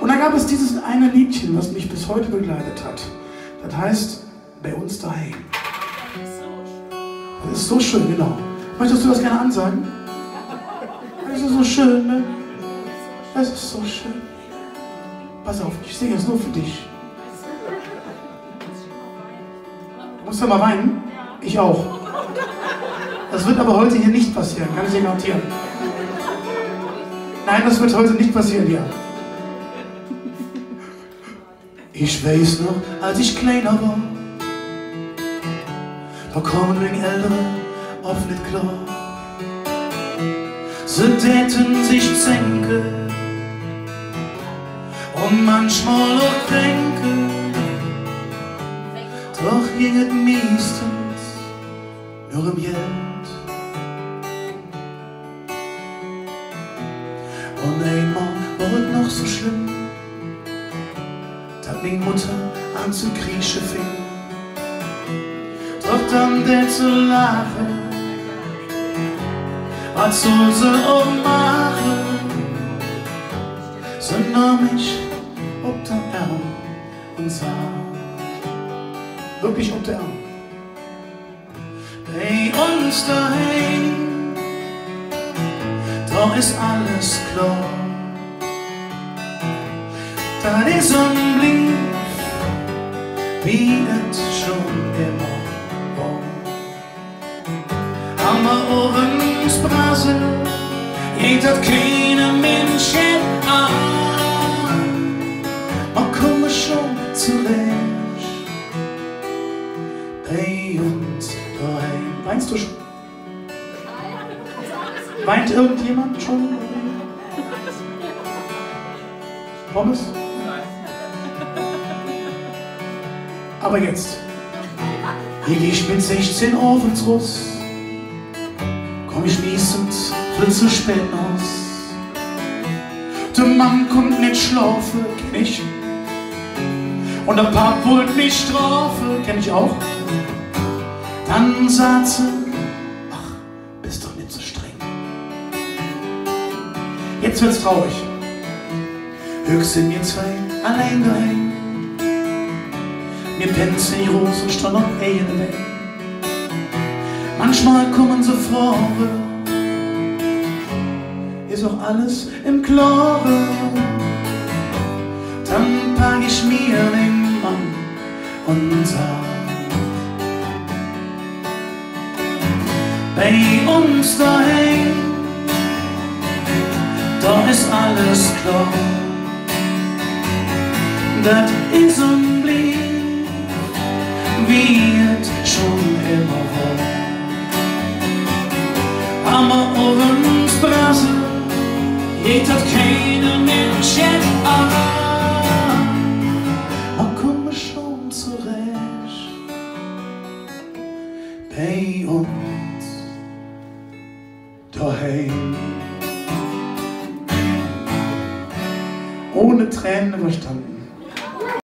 Und da gab es dieses eine Liedchen, was mich bis heute begleitet hat. Das heißt, bei uns daheim. Das ist so schön, genau. Möchtest du das gerne ansagen? Das ist so schön, ne? Das ist so schön. Pass auf, ich singe es nur für dich. Musst du mal weinen? Ich auch. Das wird aber heute hier nicht passieren, kann ich dir garantieren. Nein, das wird heute nicht passieren, ja. Ich weiß noch, als ich kleiner war, da kommen wegen Ältere oft nicht klar. Sie täten sich zänke und manchmal auch kränke, doch ging es meistens nur um Geld. Und einmal war es noch so schlimm, dass meine Mutter an zu kriechen fing. Doch dann der zu lachen, was soll sie auch machen? Sie nahm mich ob der Arm und sah, wirklich ob der Arm. Bei uns daheim, da ist alles klar. Da ist ein Blick, wie es schon immer war. Haben wir Ohrens Brase, geht das keine Menschen an. Man komme schon zurecht bei uns daheim. Weinst du schon? Weint irgendjemand schon? Pommes? Aber jetzt, hier geh ich mit 16 aufs Ross, komm ich miesend, viel zu spät aus. Der Mann kommt nicht schlafen, kenn ich. Und der Pap wollt mich strafen, kenn ich auch. Dann sagt sie, ach, bist doch nicht so streng. Jetzt wird's traurig. Höchst sind wir zwei allein daheim. Wir pennen sie groß und stehen noch eine weg. Manchmal kommen sie vor, ist auch alles im Klare. Dann pack ich mir den Mann und sag, bei uns daheim, da ist alles klar. Das ist ein Blick, wie es schon immer war. Aber Ohrens Brase, geht das keine Menschen an. Man komme schon zurecht bei uns daheim. Ohne Tränen überstanden.